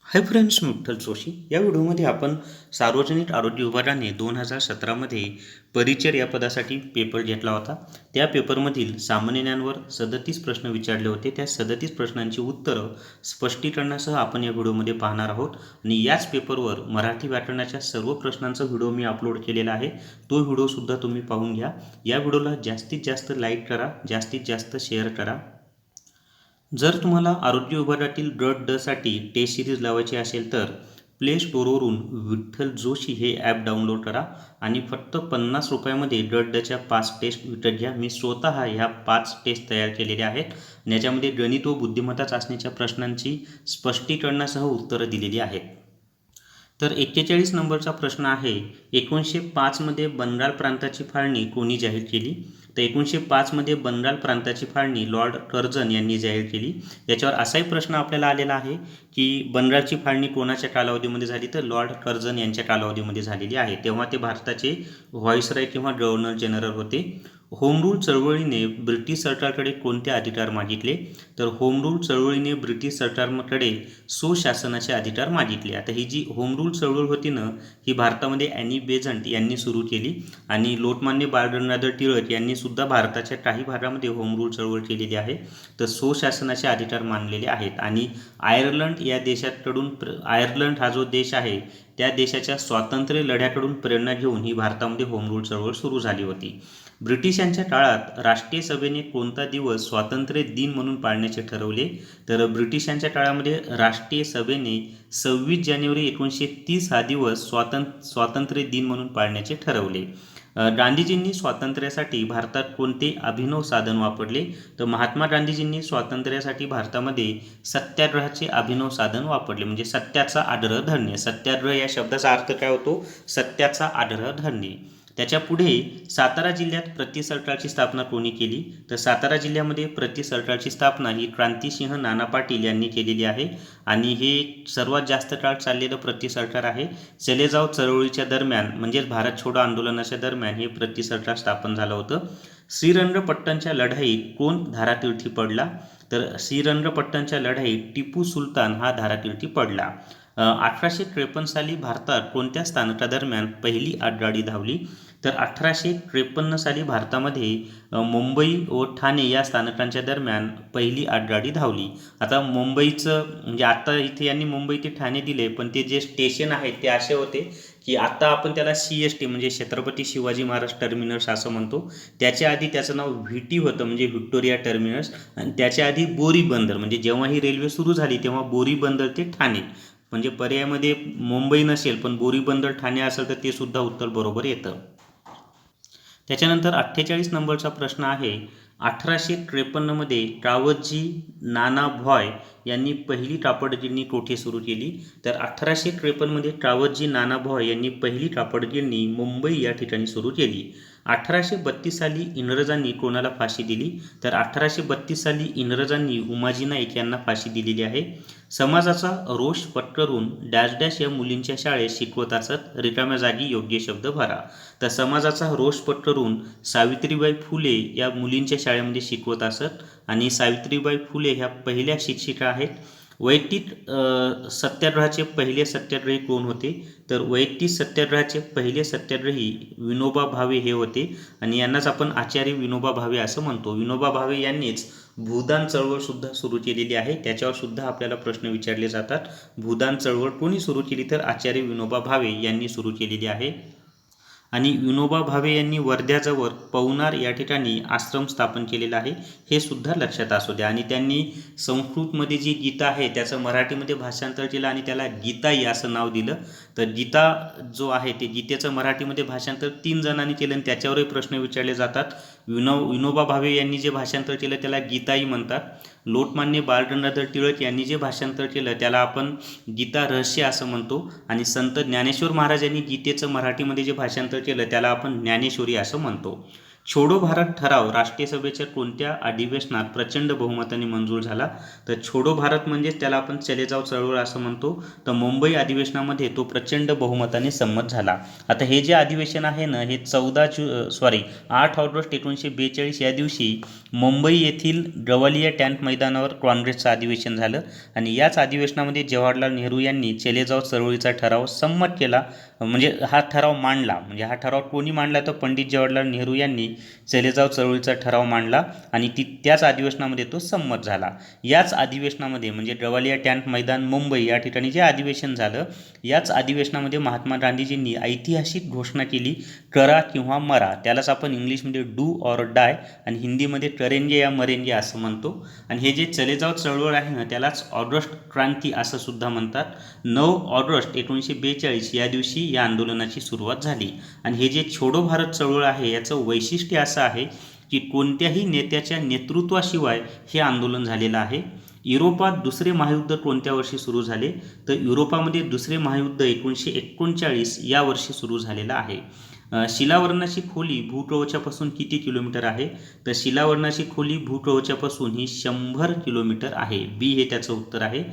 Hi friends, मी विठ्ठल जोशी. या व्हिडिओमध्ये आपण सार्वजनिक आरोग्य विभागाने 2017मध्ये परिचर या पदासाठी पेपर घेतला होता. त्या पेपरमधील सामान्य ज्ञानवर 37 प्रश्न विचारले होते. त्या 37 प्रश्नांची उत्तरं स्पष्टीकरणासह आपण या व्हिडिओमध्ये पाहणार आहोत. आणि याच पेपरवर मराठी व्याकरणाच्या सर्व प्रश्नांचा व्हिडिओ मी अपलोड केलेला आहे. तो व्हिडिओसुद्धा तुम्ही पाहून घ्या. या व्हिडिओला जास्तीत जास्त लाईक करा, जास्तीत जास्त शेअर करा. जर तुम्हाला आरोग्य विभागातील गट ड साठी टेस्ट सिरीज लावायची असेल तर प्ले स्टोअरवरून विठ्ठल जोशी हे ॲप डाउनलोड करा आणि फक्त 50 रुपयामध्ये गट डच्या 5 टेस्ट विकत घ्या. मी स्वतः ह्या 5 टेस्ट तयार केलेल्या आहेत. याच्यामध्ये गणित व बुद्धिमत्ता चाचणीच्या प्रश्नांची स्पष्टीकरणासह उत्तरं दिलेली आहेत. तर 41 नंबरचा प्रश्न आहे, 1905मध्ये बंगाल प्रांताची फाळणी कोणी जाहीर केली? तर 1905मध्ये बंगाल प्रांताची फाळणी लॉर्ड कर्झन यांनी जाहीर केली. याच्यावर असाही प्रश्न आपल्याला आलेला आहे की बंगालची फाळणी कोणाच्या कालावधीमध्ये झाली? तर लॉर्ड कर्झन यांच्या कालावधीमध्ये झालेली आहे. तेव्हा ते भारताचे व्हॉइसरॉय किंवा गव्हर्नर जनरल होते. होम रूल चळवळीने ब्रिटिश सरकारकडे कोणते अधिकार मागितले? तर होम रूल चळवळीने ब्रिटिश सरकारकडे स्वशासनाचे अधिकार मागितले. आता ही जी होम रूल चळवळ होती ना, ही भारतामध्ये ॲनी बेझंट यांनी सुरू केली आणि लोकमान्य बाळ गंगाधर टिळक यांनी सुद्धा भारताच्या काही भागामध्ये होम रूल चळवळ केलेली आहे. तर स्वशासनाचे अधिकार मानलेले आहेत. आणि आयर्लंड या देशाकडून आयर्लंड हा जो देश आहे त्या देशाच्या स्वातंत्र्य लढ्याकडून प्रेरणा घेऊन ही भारतामध्ये होम रूल चळवळ सुरू झाली होती. ब्रिटिशांच्या काळात राष्ट्रीय सभेने कोणता दिवस स्वातंत्र्य दिन म्हणून पाळण्याचे ठरवले? तर ब्रिटिशांच्या काळामध्ये राष्ट्रीय सभेने 26 जानेवारी 1930 हा दिवस स्वातंत्र्य दिन म्हणून पाळण्याचे ठरवले. गांधीजींनी स्वातंत्र्यासाठी भारतात कोणते अभिनव साधन वापरले? तर महात्मा गांधीजींनी स्वातंत्र्यासाठी भारतामध्ये सत्याग्रहाचे अभिनव साधन वापरले, म्हणजे सत्याचा आग्रह धरणे. सत्याग्रह या शब्दाचा अर्थ काय होतो? सत्याचा आग्रह धरणे. त्याच्या पुढे सातारा जिल्ह्यात प्रति सरकारची स्थापना कोणी केली? तर सातारा जिल्ह्यामध्ये प्रति सरकारची स्थापना ही क्रांतिसिंह नाना पाटील यांनी केलेली आहे. आणि हे सर्वात जास्त काळ चाललेलं प्रति सरकार आहे. चले जाव चळवळीच्या दरम्यान, म्हणजेच भारत छोडो आंदोलनाच्या दरम्यान हे प्रति सरकार स्थापन झालं होतं. श्रीरंगपट्टणच्या लढाईत कोण धारातीर्थी पडला? तर श्रीरंगपट्टणच्या लढाईत टिपू सुलतान हा धारातीर्थी पडला. 1853 साली भारतात कोणत्या स्थानकादरम्यान पहिली आगगाडी धावली? तर 1853 साली भारतामध्ये मुंबई व ठाणे या स्थानकांच्या दरम्यान पहिली आगगाडी धावली. आता मुंबईचं, म्हणजे आता इथे यांनी मुंबई ते ठाणे दिले, पण ते जे स्टेशन आहेत ते असे होते की आता आपण त्याला CST म्हणजे छत्रपती शिवाजी महाराज टर्मिनस असं म्हणतो. त्याच्या आधी त्याचं नाव VT होतं, म्हणजे व्हिक्टोरिया टर्मिनस. आणि त्याच्या आधी बोरी बंदर, म्हणजे जेव्हा ही रेल्वे सुरू झाली तेव्हा बोरी बंदर ते ठाणे, म्हणजे पर्यायामध्ये मुंबई नसेल पण बोरी बंदर ठाणे असेल तर ते सुद्धा उत्तर बरोबर येतं. त्याच्यानंतर 48 नंबरचा प्रश्न आहे, 1853मध्ये कावतजी नाना भॉय यांनी पहिली कापड गिरणी कोठे सुरू केली? तर 1853मध्ये कावतजी नाना भॉय यांनी पहिली कापड गिरणी मुंबई या ठिकाणी सुरू केली. 1832 साली इंग्रजांनी कोणाला फाशी दिली? तर 1832 साली इंग्रजांनी उमाजी नाईक यांना फाशी दिलेली आहे. समाजाचा रोष पत्करून डॅश डॅश या मुलींच्या शाळेत शिकवत असत, रिकाम्या जागी योग्य शब्द भरा. तर समाजाचा रोष पत्करून सावित्रीबाई फुले या मुलींच्या शाळेमध्ये शिकवत असत आणि सावित्रीबाई फुले ह्या पहिल्या शिक्षिका आहेत. वैयक्तिक सत्याग्रहाचे पहिले सत्याग्रही कोण होते? तर वैयक्तिक सत्याग्रहाचे पहिले सत्याग्रही विनोबा भावे हे होते आणि यांनाच आपण आचार्य विनोबा भावे असं म्हणतो. विनोबा भावे यांनीच भूदान चळवळ सुद्धा सुरू केलेली आहे. त्याच्यावर सुद्धा आपल्याला प्रश्न विचारले जातात. भूदान चळवळ कोणी सुरू केली? तर आचार्य विनोबा भावे यांनी सुरू केलेली आहे. आणि विनोबा भावे यांनी वर्ध्याजवळ पवनार या ठिकाणी आश्रम स्थापन केलेला आहे, हे सुद्धा लक्षात असू द्या. आणि त्यांनी संस्कृतमध्ये जी गीता आहे त्याचं मराठीमध्ये भाषांतर केलं आणि त्याला गीताई असं नाव दिलं. तर गीता जो आहे ते गीतेचं मराठीमध्ये भाषांतर 3 जणांनी केलं आणि त्याच्यावरही प्रश्न विचारले जातात. विनोबा भावे यांनी जे भाषांतर केलं त्याला गीताई म्हणतात. लोकमान्य बाळ गंगाधर टिळक यांनी जे भाषांतर केलं त्याला आपण गीता रहस्य असं म्हणतो. आणि संत ज्ञानेश्वर महाराज यांनी गीतेचं मराठीमध्ये जे भाषांतर केलं त्याला आपण ज्ञानेश्वरी असं म्हणतो. छोडो भारत ठराव राष्ट्रीय सभेच्या कोणत्या अधिवेशनात प्रचंड बहुमताने मंजूर झाला? तर छोडो भारत म्हणजेच त्याला आपण चले जाव चळवळ असं म्हणतो. तर मुंबई अधिवेशनामध्ये तो प्रचंड बहुमताने संमत झाला. आता हे जे अधिवेशन आहे ना, हे 8 ऑगस्ट 1942 या दिवशी मुंबई येथील रवालिया टँक मैदानावर काँग्रेसचं अधिवेशन झालं आणि याच अधिवेशनामध्ये जवाहरलाल नेहरू यांनी चले जाव चळवळीचा ठराव संमत केला. म्हणजे हा ठराव मांडला. म्हणजे हा ठराव कोणी मांडला? तर पंडित जवाहरलाल नेहरू यांनी चले जाव चळवळीचा ठराव मांडला आणि त्याच अधिवेशनामध्ये तो संमत झाला. याच अधिवेशनामध्ये म्हणजे रवालिया टँक मैदान मुंबई या ठिकाणी जे अधिवेशन झालं, याच अधिवेशनामध्ये महात्मा गांधीजींनी ऐतिहासिक घोषणा केली, करा किंवा मरा. त्यालाच आपण इंग्लिशमध्ये डू ऑर डाय आणि हिंदीमध्ये करेंगे या मरेंगे असं म्हणतो. आणि हे जे चले जाव चळवळ आहे ना, त्यालाच ऑगस्ट क्रांती असं सुद्धा म्हणतात. 9 ऑगस्ट 1942 या दिवशी या आंदोलनाची सुरुवात झाली. आणि हे जे छोडो भारत चळवळ आहे याचं वैशिष्ट्य असं आहे की कोणत्याही नेत्याच्या नेतृत्वाशिवाय हे आंदोलन झालेलं आहे. युरोपात दुसरे महायुद्ध कोणत्या वर्षी सुरू झाले? तर युरोपामध्ये दुसरे महायुद्ध 1939 या वर्षी सुरू झालेलं आहे. शिलावरणाची खोली भूकवचापासून किती किलोमीटर आहे? तर शिलावरणाची खोली भूकवचापासून ही 100 किलोमीटर आहे. बी हे त्याचं उत्तर आहे.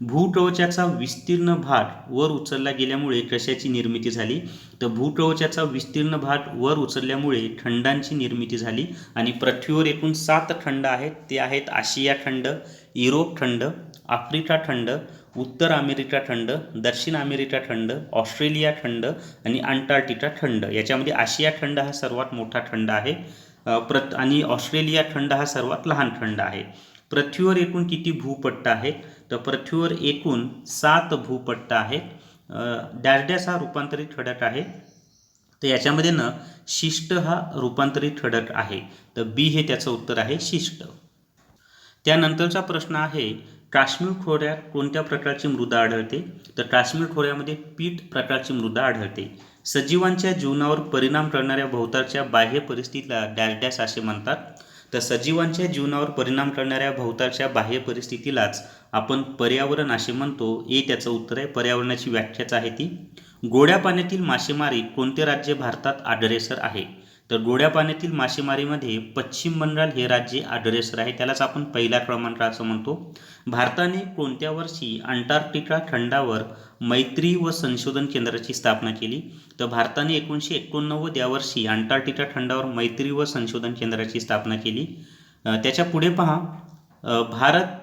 भूकवचाचा विस्तीर्ण भाग वर उचलला गेल्यामुळे कशाची निर्मिती झाली? तर भूकवचाचा विस्तीर्ण भाग वर उचलल्यामुळे खंडांची निर्मिती झाली. आणि पृथ्वीवर एकूण 7 खंड आहेत. ते आहेत आशिया खंड, युरोप खंड, आफ्रिका खंड, उत्तर अमेरिका खंड, दक्षिण अमेरिका खंड, ऑस्ट्रेलिया खंड आणि अंटार्क्टिका खंड. याच्यामध्ये आशिया खंड हा सर्वात मोठा खंड आहे आणि ऑस्ट्रेलिया खंड हा सर्वात लहान खंड आहे. पृथ्वीवर एकूण किती भूपट्ट आहेत? तर पृथ्वीवर एकूण 7 भूपट्ट आहेत. डॅश हा रूपांतरित खडक आहे. तर याच्यामध्ये ना शिष्ट हा रूपांतरित खडक आहे. तर बी हे त्याचं उत्तर आहे, शिष्ट. त्यानंतरचा प्रश्न आहे, काश्मीर खोऱ्यात कोणत्या प्रकारची मृदा आढळते? तर काश्मीर खोऱ्यामध्ये पीठ प्रकारची मृदा आढळते. सजीवांच्या जीवनावर परिणाम करणाऱ्या भोवतालच्या बाह्य परिस्थितीला डॅश डॅश असे म्हणतात. तर सजीवांच्या जीवनावर परिणाम करणाऱ्या भोवतालच्या बाह्य परिस्थितीलाच आपण पर्यावरण असे म्हणतो. ए त्याचं उत्तर आहे. पर्यावरणाची व्याख्याच आहे ती. गोड्या पाण्यातील मासेमारी कोणते राज्य भारतात अग्रेसर आहे? तर गोड्या पाण्यातील मासेमारीमध्ये पश्चिम बंगाल हे राज्य अग्रेसर आहे. त्यालाच आपण पहिला क्रमांक असं म्हणतो. भारताने कोणत्या वर्षी अंटार्क्टिका खंडावर मैत्री व संशोधन केंद्राची स्थापना केली? तर भारताने 1989 या वर्षी अंटार्क्टिका खंडावर मैत्री व संशोधन केंद्राची स्थापना केली. त्याच्या पुढे पहा, भारत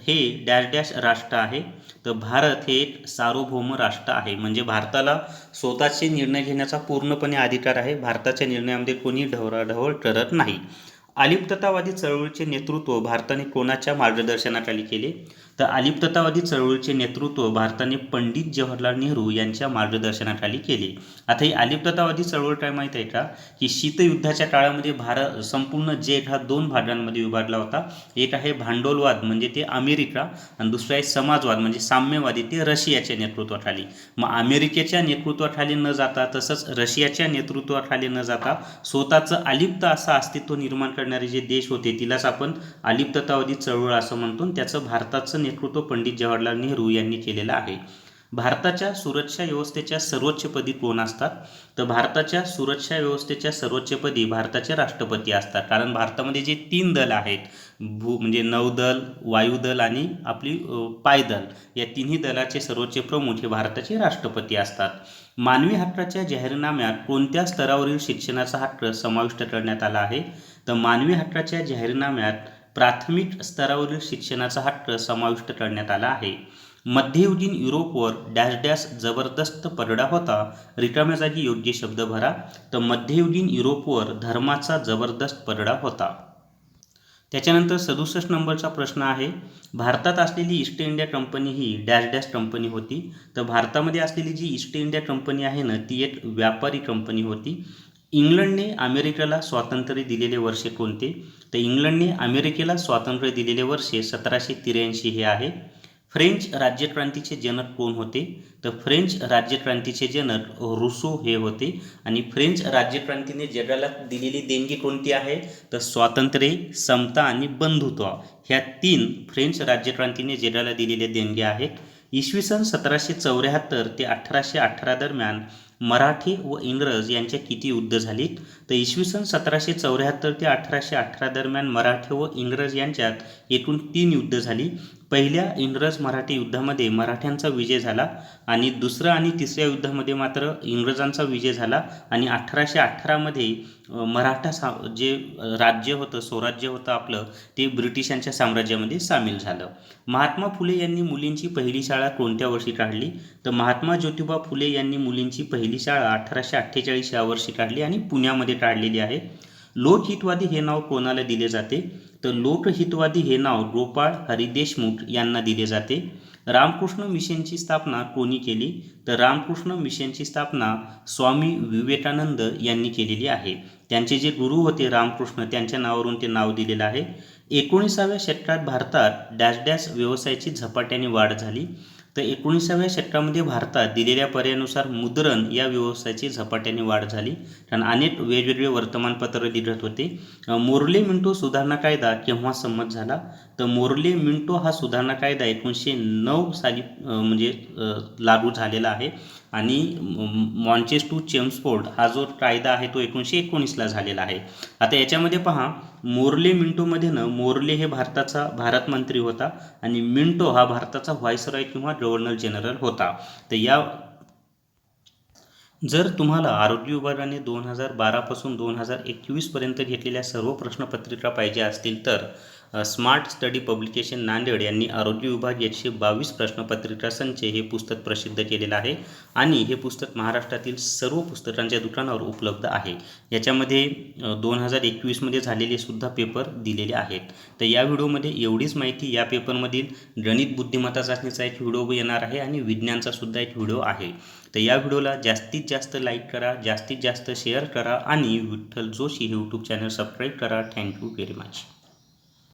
हे डॅश डॅश राष्ट्र आहे. तर भारत हे एक सार्वभौम राष्ट्र आहे. म्हणजे भारताला स्वतःचे निर्णय घेण्याचा पूर्णपणे अधिकार आहे. भारताच्या निर्णयामध्ये कोणी ढवळाढवळ करत नाही. अलिप्ततावादी चळवळीचे नेतृत्व भारताने कोणाच्या मार्गदर्शनाखाली केले? तर अलिप्ततावादी चळवळीचे नेतृत्व भारताने पंडित जवाहरलाल नेहरू यांच्या मार्गदर्शनाखाली केले. आता ही अलिप्ततावादी चळवळ काय माहीत आहे का, की शीतयुद्धाच्या काळामध्ये संपूर्ण जग हा 2 भागांमध्ये विभागला होता. एक आहे भांडवलवाद म्हणजे ते अमेरिका आणि दुसरा आहे समाजवाद म्हणजे साम्यवादी ते रशियाच्या नेतृत्वाखाली. मग अमेरिकेच्या नेतृत्वाखाली न जाता तसंच रशियाच्या नेतृत्वाखाली न जाता स्वतःचं अलिप्त असं अस्तित्व निर्माण करणारे जे देश होते तिलाच आपण अलिप्ततावादी चळवळ असं म्हणतो. त्याचं भारताचं नेतृत्व पंडित जवाहरलाल नेहरू यांनी केलेलं आहे. भारताच्या सुरक्षा व्यवस्थेच्या सर्वोच्चपदी कोण असतात? तर भारताच्या सुरक्षा व्यवस्थेच्या सर्वोच्चपदी भारताचे राष्ट्रपती असतात. कारण भारतामध्ये जे 3 दल आहेत, म्हणजे नौदल, वायुदल आणि आपली पायदल, या तिन्ही दलाचे सर्वोच्च प्रमुख हे भारताचे राष्ट्रपती असतात. मानवी हक्काच्या जाहीरनाम्यात कोणत्या स्तरावरील शिक्षणाचा हक्क समाविष्ट करण्यात आला आहे? तर मानवी हक्काच्या जाहीरनाम्यात प्राथमिक स्तरावरील शिक्षणाचा हक्क समाविष्ट करण्यात आला आहे. मध्ययुगीन युरोपवर डॅश डॅश जबरदस्त पगडा होता. रिकाम्या जागी योग्य शब्द भरा. तर मध्ययुगीन युरोपवर धर्माचा जबरदस्त पगडा होता. त्याच्यानंतर 67 नंबरचा प्रश्न आहे, भारतात असलेली ईस्ट इंडिया कंपनी ही डॅश डॅश कंपनी होती. तर भारतामध्ये असलेली जी ईस्ट इंडिया कंपनी आहे ना, ती एक व्यापारी कंपनी होती. इंग्लंडने अमेरिकेला स्वातंत्र्य दिलेले वर्षे कोणते? तर इंग्लंडने अमेरिकेला स्वातंत्र्य दिलेले वर्षे 1783 हे आहे. फ्रेंच राज्यक्रांतीचे जनक कोण होते? तर फ्रेंच राज्यक्रांतीचे जनक रुसो हे होते. आणि फ्रेंच राज्यक्रांतीने जगाला दिलेली देणगी कोणती आहे? तर स्वातंत्र्य, समता आणि बंधुत्व, ह्या 3 फ्रेंच राज्यक्रांतीने जगाला दिलेल्या देणग्या आहेत. इसवी सन 1774 ते 1818 दरम्यान मराठे व इंग्रज यांच्या किती युद्ध झालीत? तर इसवी सन 1774 ते 1818 दरम्यान मराठे व इंग्रज यांच्यात एकूण 3 युद्ध झाली. पहिल्या इंग्रज मराठी युद्धामध्ये मराठ्यांचा विजय झाला आणि दुसऱ्या आणि तिसऱ्या युद्धामध्ये मात्र इंग्रजांचा विजय झाला आणि 1818मध्ये मराठा जे राज्य होतं, स्वराज्य होतं आपलं, ते ब्रिटिशांच्या साम्राज्यामध्ये सामील झालं. महात्मा फुले यांनी मुलींची पहिली शाळा कोणत्या वर्षी काढली? तर महात्मा ज्योतिबा फुले यांनी मुलींची पहिली शाळा 1848 या वर्षी काढली आणि पुण्यामध्ये काढलेली आहे. लोकहितवादी हे नाव कोणाला दिले जाते? तर लोकहितवादी हे नाव गोपाळ हरी देशमुख यांना दिले जाते. रामकृष्ण मिशनची स्थापना कोणी केली? तर रामकृष्ण मिशनची स्थापना स्वामी विवेकानंद यांनी केलेली आहे. त्यांचे जे गुरु होते रामकृष्ण, त्यांच्या नावावरून ते नाव दिलेलं आहे. 19व्या शतकात भारतात डॅश डॅश व्यवसायाची झपाट्याने वाढ झाली. तर 19व्या शतकामध्ये भारतात दिलेल्या पर्यायानुसार मुद्रण या व्यवसायाची झपाट्याने वाढ झाली, कारण अनेक वेगवेगळे वर्तमानपत्र दिसत होते. मोर्ले मिंटो सुधारणा कायदा केव्हा संमत झाला? तर मोर्ले मिंटो हा सुधारणा कायदा 1909 साली लागू झालेला आहे आणि मॉन्टेस्क्यू चेम्सफोर्ड हा जो कायदा आहे तो 1919ला झालेला आहे. आता याच्यामध्ये पहा, मोर्ले मिंटोमध्ये मोर्ले हे भारताचा भारत मंत्री होता आणि मिंटो हा भारताचा व्हाईसरॉय किंवा गव्हर्नर जनरल होता. तर जर तुम्हाला आरोग्य विभागाने 2012 पासून 2021 पर्यंत घेतलेल्या सर्व प्रश्नपत्रिका पाहिजे असतील तर स्मार्ट स्टडी पब्लिकेशन नांदेड यांनी आरोग्य विभाग 122 प्रश्नपत्रिका संच हे पुस्तक प्रसिद्ध केलेलं आहे आणि हे पुस्तक महाराष्ट्रातील सर्व पुस्तकांच्या दुकानावर उपलब्ध आहे. याच्यामध्ये 2021मध्ये झालेले सुद्धा पेपर दिलेले आहेत. तर या व्हिडिओमध्ये एवढीच माहिती. या पेपरमधील गणित बुद्धिमत्ता चाचणीचा एक व्हिडिओ येणार आहे आणि विज्ञानचा सुद्धा एक व्हिडिओ आहे. तर या व्हिडिओला जास्तीत जास्त लाईक करा, जास्तीत जास्त शेअर करा आणि विठ्ठल जोशी हे यूट्यूब चॅनल सबस्क्राईब करा. Thank you very much.